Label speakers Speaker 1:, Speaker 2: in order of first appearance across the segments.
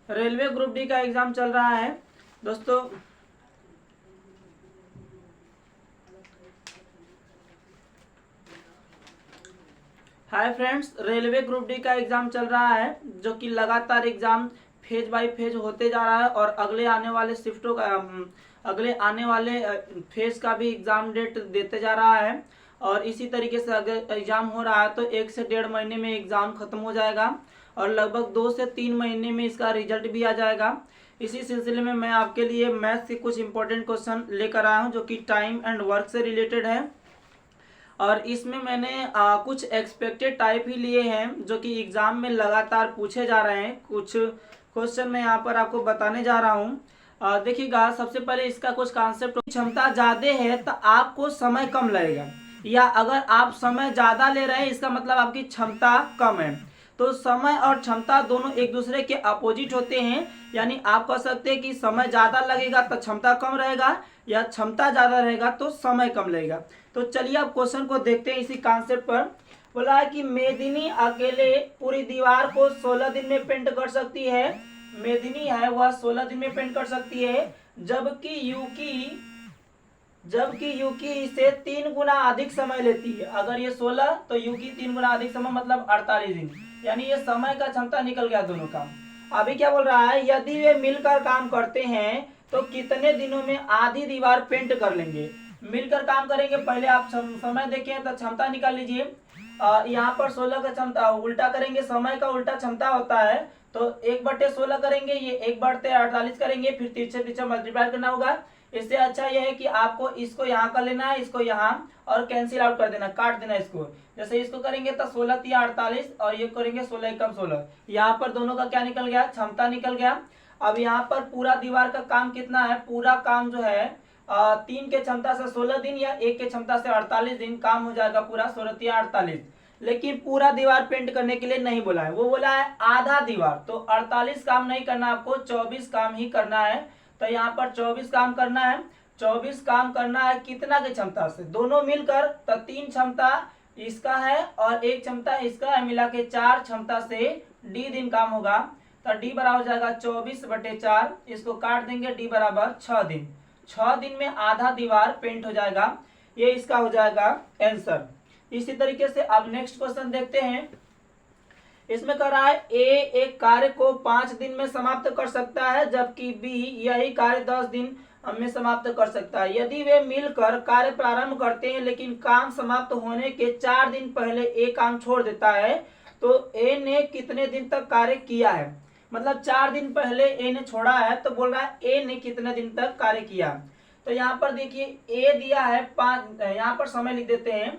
Speaker 1: Railway group D का exam चल रहा है दोस्तों। Hi friends, railway group D का एग्जाम चल रहा है जो कि लगातार एग्जाम फेज बाय फेज होते जा रहा है और अगले आने वाले शिफ्टों का अगले आने वाले फेज का भी एग्जाम डेट देते जा रहा है। और इसी तरीके से अगर एग्जाम हो रहा है तो 1 से 1.5 महीने में एग्जाम खत्म हो जाएगा और लगभग 2 से 3 महीने में इसका रिजल्ट भी आ जाएगा। इसी सिलसिले में मैं आपके लिए मैथ्स के कुछ इंपॉर्टेंट क्वेश्चन लेकर आया हूँ जो कि टाइम एंड वर्क से रिलेटेड है। और इसमें मैंने कुछ एक्सपेक्टेड टाइप ही लिए हैं जो कि एग्जाम में लगातार पूछे जा रहे हैं। कुछ क्वेश्चन मैं यहाँ पर आपको बताने जा रहा हूँ। देखिएगा, सबसे पहले इसका कुछ कॉन्सेप्ट, क्षमता ज़्यादा है तो आपको समय कम लगेगा, या अगर आप समय ज़्यादा ले रहे हैं इसका मतलब आपकी क्षमता कम है। तो समय और क्षमता दोनों एक दूसरे के अपोजिट होते हैं, यानी आप कह सकते हैं कि समय ज़्यादा लगेगा तो क्षमता कम रहेगा, या क्षमता ज़्यादा रहेगा तो समय कम लगेगा। तो चलिए अब क्वेश्चन को देखते हैं इसी कॉन्सेप्ट पर। बोला है कि मेदिनी अकेले पूरी दीवार को 16 दिन में पेंट कर सकती है। मेदिनी है वह 16 दिन में पेंट कर सकती है, जबकि यूकी इसे 3 गुना अधिक समय लेती है। अगर ये 16 तो यूकी 3 गुना अधिक समय मतलब 48 दिन, यानी ये समय का क्षमता निकल गया दोनों का। अभी क्या बोल रहा है, यदि वे मिलकर काम करते हैं तो कितने दिनों में आधी दीवार पेंट कर लेंगे। मिलकर काम करेंगे, पहले आप समय देखें तो क्षमता निकाल लीजिए। यहाँ पर 16 का क्षमता उल्टा करेंगे, समय का उल्टा क्षमता होता है, तो 1/16 करेंगे, ये 1/48 करेंगे, फिर पीछे पीछे मल्टीप्लाई करना होगा। इससे अच्छा यह है कि आपको इसको यहाँ कर लेना है, इसको यहाँ और कैंसिल आउट कर देना, काट देना इसको। जैसे इसको करेंगे तो 16 × 48 और ये करेंगे 16 × 16। यहाँ पर दोनों का क्या निकल गया, क्षमता निकल गया। अब यहाँ पर पूरा दीवार का काम कितना है, पूरा काम जो है 3 के क्षमता से 16 दिन या 1 के क्षमता से 48 दिन काम हो जाएगा पूरा, 16 × 48। लेकिन पूरा दीवार पेंट करने के लिए नहीं बोला है, वो बोला है आधा दीवार। तो 48 काम नहीं करना, आपको 24 काम ही करना है। तो यहाँ पर 24 काम करना है। 24 काम करना है कितना की क्षमता से, दोनों मिलकर, तो 3 क्षमता इसका है और 1 क्षमता इसका है, मिला के 4 क्षमता से डी दिन काम होगा। तो डी बराबर हो जाएगा 24/4, इसको काट देंगे, डी बराबर 6 दिन। 6 दिन में आधा दीवार पेंट हो जाएगा, ये इसका हो जाएगा आंसर। इसी तरीके से अब नेक्स्ट क्वेश्चन देखते हैं। इसमें कह रहा है ए एक कार्य को 5 दिन में समाप्त कर सकता है, जबकि बी यही कार्य 10 दिन में समाप्त कर सकता है। यदि वे मिलकर कार्य प्रारंभ करते हैं लेकिन काम समाप्त होने के 4 दिन पहले ए काम छोड़ देता है, तो ए ने कितने दिन तक कार्य किया है। मतलब 4 दिन पहले ए ने छोड़ा है, तो बोल रहा है ए ने कितने दिन तक कार्य किया। तो यहाँ पर देखिए ए दिया है 5, यहाँ पर समय लिख देते हैं।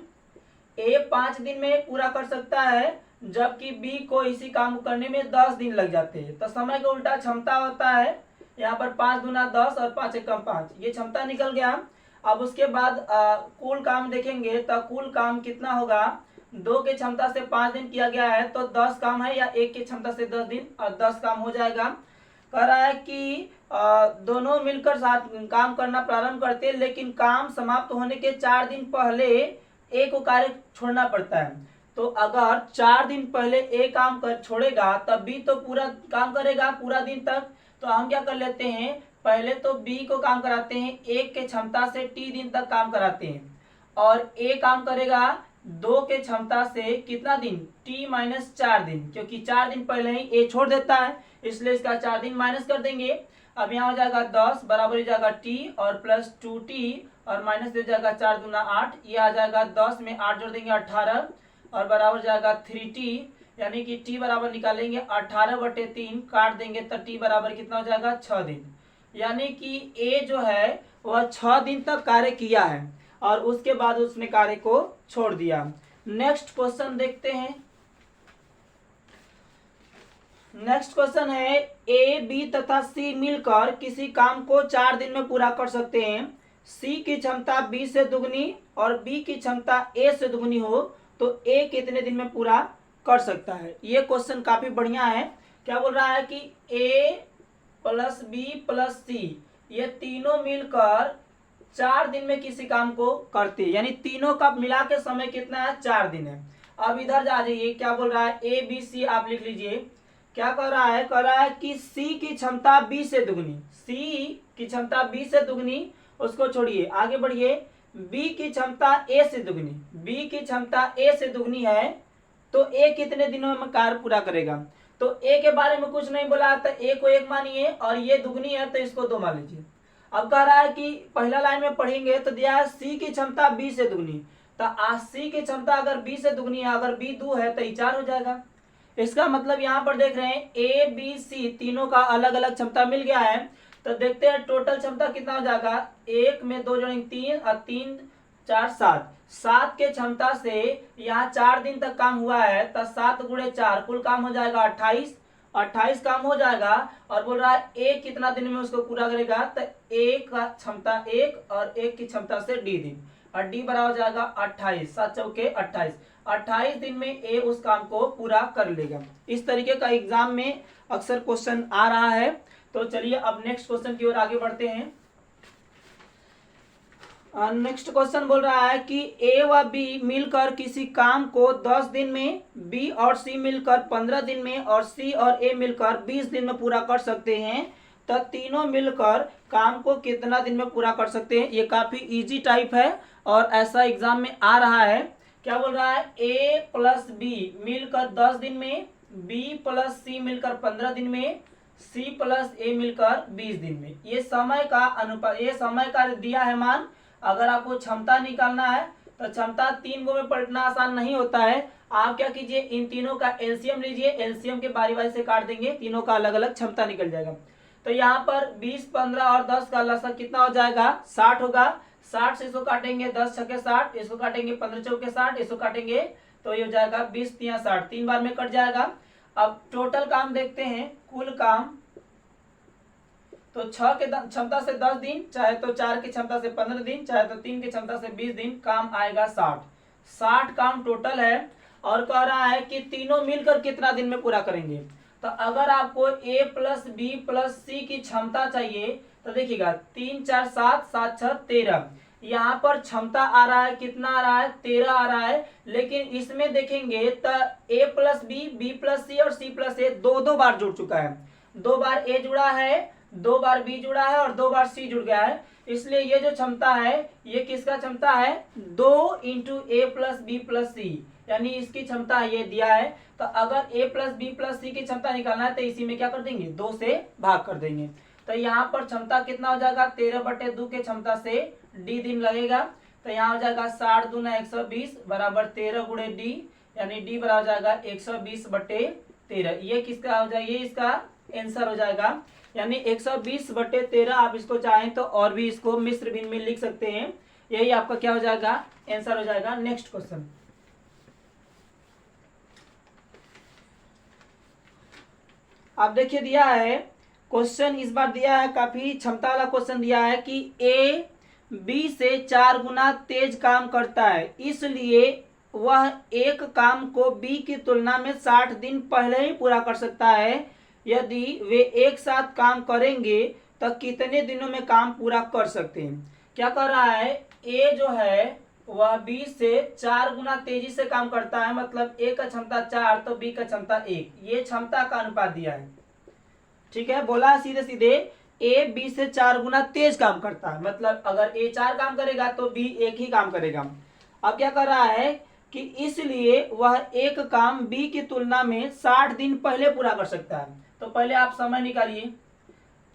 Speaker 1: ए 5 दिन में पूरा कर सकता है, जबकि बी को इसी काम करने में 10 दिन लग जाते हैं। तो समय का उल्टा क्षमता होता है, यहाँ पर 5 दूना 10 और 5 एकम 5, ये क्षमता निकल गया। अब उसके बाद कुल काम देखेंगे तो कुल काम कितना होगा, 2 के क्षमता से 5 दिन किया गया है तो 10 काम है, या 1 के क्षमता से 10 दिन और 10 काम हो जाएगा। कह रहा है कि दोनों मिलकर साथ काम करना प्रारंभ करते हैं लेकिन काम समाप्त होने के 4 दिन पहले ए को कार्य छोड़ना पड़ता है। तो अगर 4 दिन पहले ए काम कर छोड़ेगा तब बी तो पूरा काम करेगा पूरा दिन तक। तो हम क्या कर लेते हैं, पहले तो बी को काम कराते हैं, 1 के क्षमता से टी दिन तक काम कराते हैं, और ए काम करेगा 2 के क्षमता से कितना दिन, t-4 दिन, क्योंकि 4 दिन पहले ही ए छोड़ देता है, इसलिए इसका 4 दिन माइनस कर देंगे। अब यहाँ हो जाएगा 10 बराबर हो जाएगा टी और प्लस 2t और माइनस दे जाएगा 4 दूना 8, ये आ जाएगा 10 में 8 जोड़ देंगे 18 और बराबर जाएगा 3t, यानी कि t बराबर निकालेंगे 18/3, काट देंगे तो t बराबर कितना हो जाएगा 6 दिन। यानी कि a जो है वह 6 दिन तक कार्य किया है और उसके बाद उसने कार्य को छोड़ दिया। नेक्स्ट क्वेश्चन देखते हैं। नेक्स्ट क्वेश्चन है ए बी तथा सी मिलकर किसी काम को 4 दिन में पूरा कर सकते हैं। सी की क्षमता बी से दुगनी और बी की क्षमता ए से दुगनी हो तो ए कितने दिन में पूरा कर सकता है। ये क्वेश्चन काफी बढ़िया है। क्या बोल रहा है कि ए प्लस बी प्लस सी ये तीनों मिलकर 4 दिन में किसी काम को करते हैं, यानी तीनों का मिला के समय कितना है, 4 दिन है। अब इधर जा जाइए, क्या बोल रहा है ए बी सी आप लिख लीजिए। क्या कह रहा है कि C की क्षमता B से दुगनी, C की क्षमता B से दुगनी, उसको छोड़िए आगे बढ़िए, B की क्षमता A से दुगनी, B की क्षमता A से दुगनी है, तो A कितने दिनों में कार्य पूरा करेगा। तो A के बारे में कुछ नहीं बोला, तो A को 1 मानिए और ये दुगनी है तो इसको 2 मान लीजिए। अब कह रहा है कि पहला लाइन में पढ़ेंगे तो दिया है C की क्षमता B से दुगनी, तो C की क्षमता अगर B से दुगनी है, अगर B 2 है तो ये 4 हो जाएगा। इसका मतलब यहाँ पर देख रहे हैं A B C तीनों का अलग अलग क्षमता मिल गया है, तो देखते हैं टोटल क्षमता कितना हो जाएगा। 1 में 2 जोड़ेंगे 3 और 3 4 7, 7 के क्षमता से यहाँ 4 दिन तक काम हुआ है, तो 7 गुणे 4 कुल काम हो जाएगा 28, 28 काम हो जाएगा। और बोल रहा है एक कितना दिन में उसको पूरा करेगा, तो एक का क्षमता 1 और 1 की क्षमता से D दिन, और D बराबर हो जाएगा 28, 7 चौके 28, 28 दिन में ए उस काम को पूरा कर लेगा। इस तरीके का एग्जाम में अक्सर क्वेश्चन आ रहा है। तो चलिए अब नेक्स्ट क्वेश्चन की ओर आगे बढ़ते हैं। नेक्स्ट क्वेश्चन बोल रहा है कि ए व बी मिलकर किसी काम को 10 दिन में, बी और सी मिलकर 15 दिन में और सी और ए मिलकर 20 दिन में पूरा कर सकते हैं, तो तीनों मिलकर काम को कितना दिन में पूरा कर सकते हैं। ये काफी इजी टाइप है और ऐसा एग्जाम में आ रहा है। क्या बोल रहा है, ए प्लस बी मिलकर 10 दिन में, बी प्लस सी मिलकर 15 दिन में, सी प्लस ए मिलकर 20 दिन में। ये समय का अनुपात, ये समय का दिया है मान। अगर आपको क्षमता निकालना है तो क्षमता 3 गो में पलटना आसान नहीं होता है। आप क्या कीजिए, इन तीनों का एलसीएम लीजिए, एलसीएम के बारी बारी से काट देंगे, तीनों का अलग अलग क्षमता निकल जाएगा। तो यहाँ पर 20, 15 और 10 का लसा कितना हो जाएगा, 60 होगा। 60 से इसको काटेंगे, 10 छके 60, इसको काटेंगे 15 चौके 60, इसको काटेंगे तो ये हो जाएगा 20 तिया 60, 3 बार में कट जाएगा। अब टोटल काम देखते हैं, कुल काम तो 6 के क्षमता से 10 दिन, चाहे तो 4 की क्षमता से 15 दिन, चाहे तो 3 की क्षमता से 20 दिन, काम आएगा 60 काम टोटल है। और कह रहा है कि तीनों मिलकर कितना दिन में पूरा करेंगे। तो अगर आपको ए प्लस बी प्लस सी की क्षमता चाहिए तो देखिएगा 3 4 7, 7 6 13, यहाँ पर क्षमता आ रहा है, कितना आ रहा है, 13 आ रहा है। लेकिन इसमें देखेंगे तो ए प्लस बी, बी प्लस सी और सी प्लस ए दो बार जुड़ चुका है। 2 बार ए जुड़ा है, 2 बार बी जुड़ा है और 2 बार सी जुड़ गया है। इसलिए ये जो क्षमता है ये किसका क्षमता है, 2 इंटू ए प्लस बी प्लस सी, यानी इसकी क्षमता ये दिया है। तो अगर ए प्लस बी प्लस सी की क्षमता निकालना है तो इसी में क्या कर देंगे, 2 से भाग कर देंगे। तो यहाँ पर क्षमता कितना हो जाएगा, 13/2 के क्षमता से डी दिन लगेगा। तो यहाँ हो जाएगा 60 दूना 120 बराबर 13 गुणे डी, यानी डी बराबर हो जाएगा 120/13। ये किसका हो जाएगा, ये इसका आंसर हो जाएगा। यानी 120/13 आप इसको चाहें तो और भी इसको मिश्र भिन्न में लिख सकते हैं। यही आपका क्या हो जाएगा, आंसर हो जाएगा। नेक्स्ट क्वेश्चन, आप देखिए दिया है क्वेश्चन, इस बार दिया है काफी क्षमता वाला क्वेश्चन दिया है कि ए बी से 4 गुना तेज काम करता है, इसलिए वह एक काम को बी की तुलना में 60 दिन पहले ही पूरा कर सकता है। यदि वे एक साथ काम करेंगे तो कितने दिनों में काम पूरा कर सकते हैं। क्या कर रहा है, ए जो है वह बी से 4 गुना तेजी से काम करता है, मतलब ए का क्षमता 4 तो बी का क्षमता 1, ये क्षमता का अनुपात दिया है। ठीक है, बोला सीधे सीधे ए बी से 4 गुना तेज काम करता है, मतलब अगर ए 4 काम करेगा तो बी 1 ही काम करेगा। अब क्या कर रहा है कि इसलिए वह एक काम बी की तुलना में 60 दिन पहले पूरा कर सकता है। तो पहले आप समय निकालिए,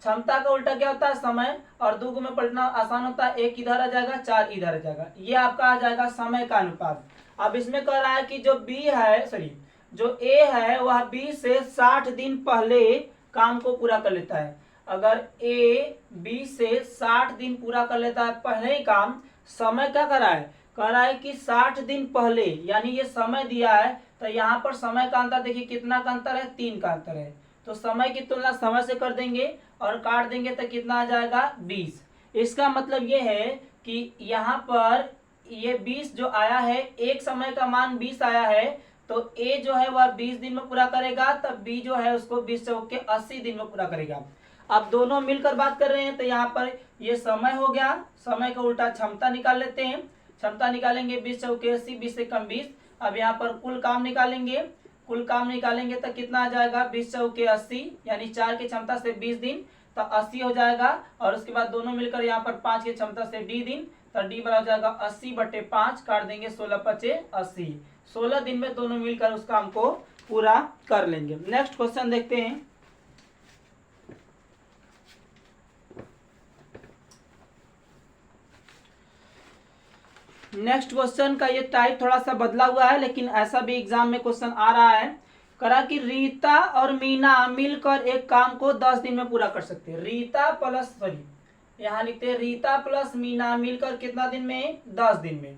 Speaker 1: क्षमता का उल्टा क्या होता है, समय, और 2 में पलटना आसान होता है, 1 इधर आ जाएगा 4 इधर आ जाएगा, ये आपका आ जाएगा समय का अनुपात। अब इसमें कह रहा है कि जो बी है, सॉरी जो ए है वह बी से 60 दिन पहले काम को पूरा कर लेता है। अगर ए बी से 60 दिन पूरा कर लेता है पहले ही काम, समय क्या कर रहा है, कह रहा है कि 60 दिन पहले, यानी ये समय दिया है तो यहाँ पर समय का अंतर देखिए कितना का अंतर है, 3 का अंतर है। तो समय की तुलना समय से कर देंगे और काट देंगे तो कितना आ जाएगा, 20। इसका मतलब ये है कि यहाँ पर ये 20 जो आया है, एक समय का मान 20 आया है, तो ए जो है वह 20 दिन में पूरा करेगा, तब बी जो है उसको 20 चौक के 80 दिन में पूरा करेगा। अब दोनों मिलकर बात कर रहे हैं तो यहाँ पर ये समय हो गया, समय का उल्टा क्षमता निकाल लेते हैं। क्षमता निकालेंगे 20 चौके 80, 20 से कम 20। अब यहाँ पर कुल काम निकालेंगे, कुल काम निकालेंगे तो कितना आ जाएगा 20 चौके 80, यानी 4 की क्षमता से 20 दिन तो 80 हो जाएगा। और उसके बाद दोनों मिलकर यहाँ पर 5 की क्षमता से डी दिन, तो डी बराबर हो जाएगा 80/5, काट देंगे 16×5 = 80। 16 दिन में दोनों मिलकर उस काम को पूरा कर लेंगे। नेक्स्ट क्वेश्चन देखते हैं। नेक्स्ट क्वेश्चन का ये टाइप थोड़ा सा बदला हुआ है, लेकिन ऐसा भी एग्जाम में क्वेश्चन आ रहा है। करा कि रीता और मीना मिलकर एक काम को 10 दिन में पूरा कर सकते हैं। रीता प्लस सॉरी यहाँ लिखते हैं रीता प्लस मीना मिलकर कितना दिन में, 10 दिन में।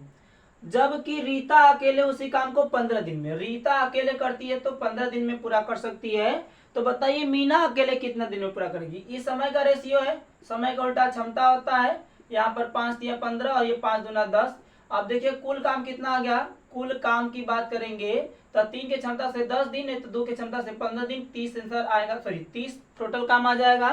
Speaker 1: जबकि रीता अकेले उसी काम को 15 दिन में, रीता अकेले करती है तो 15 दिन में पूरा कर सकती है। तो बताइए मीना अकेले कितना दिन में पूरा करेगी। इस समय का रेशियो है, समय का उल्टा क्षमता होता है। यहाँ पर 5 दिया 15 और ये 5 दूना 10। अब देखिए कुल काम कितना आ गया। कुल काम की बात करेंगे तो 3 की क्षमता से 10 दिन है तो 2 की क्षमता से 15 दिन, 30 आंसर आएगा, सॉरी 30 टोटल काम आ जाएगा।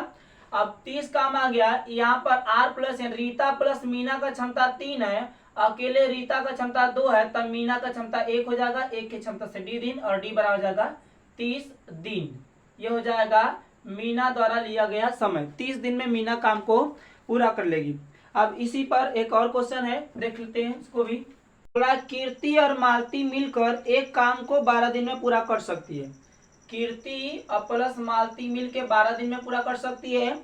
Speaker 1: अब 30 काम आ गया। यहाँ पर R plus Rita plus Meena का क्षमता 3 है, अकेले रीता का क्षमता 2 है, तब मीना का क्षमता 1 हो जाएगा, 1 की क्षमता से डी दिन और डी बराबर हो जाएगा 30 दिन। ये हो जाएगा मीना द्वारा लिया गया समय। 30 दिन में मीना काम को पूरा कर लेगी। अब इसी पर एक और क्वेश्चन है, देख लेते हैं इसको भी। कीर्ति और मालती मिलकर एक काम को 12 दिन में पूरा कर सकती है। कीर्ति और प्लस मालती मिलकर 12 दिन में पूरा कर सकती है,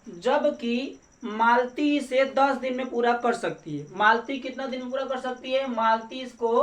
Speaker 1: जबकि मालती इसे 10 दिन में पूरा कर सकती है। मालती कितना दिन में पूरा कर सकती है, मालती इसको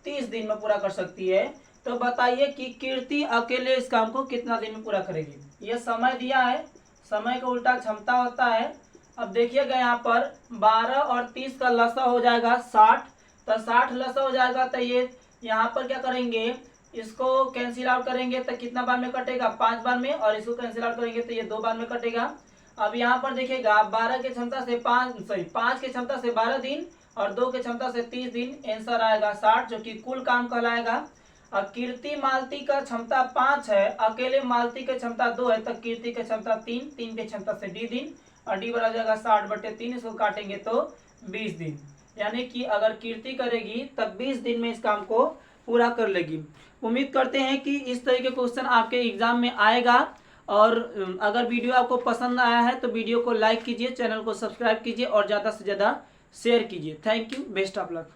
Speaker 1: 30 दिन में पूरा कर सकती है। तो बताइए कि कीर्ति अकेले इस काम को कितना दिन में पूरा करेगी। यह समय दिया है, समय का उल्टा क्षमता होता है। अब देखिएगा यहाँ पर 12 और 30 का लसा हो जाएगा 60, तो 60 लसा हो जाएगा तो ये यहाँ पर क्या करेंगे, इसको कैंसिल आउट करेंगे तो कितना बार में कटेगा, 5 बार में, और इसको कैंसिल आउट करेंगे तो ये 2 बार में कटेगा। अब यहाँ पर देखिएगा 12 की क्षमता से 5 की क्षमता से 12 दिन और 2 की क्षमता से 30 दिन, आंसर आएगा 60, जो कि कुल काम कहलाएगा। और कीर्ति मालती का क्षमता 5 है, अकेले मालती की क्षमता 2 है, तो कीर्ति की क्षमता 3 की क्षमता से डी दिन और डी बराबर जाएगा 60/3, इसको काटेंगे तो 20 दिन। यानी कि अगर कीर्ति करेगी तब 20 दिन में इस काम को पूरा कर लेगी। उम्मीद करते हैं कि इस तरह के क्वेश्चन आपके एग्जाम में आएगा। और अगर वीडियो आपको पसंद आया है तो वीडियो को लाइक कीजिए, चैनल को सब्सक्राइब कीजिए और ज़्यादा से ज़्यादा शेयर कीजिए। Thank you, best of luck.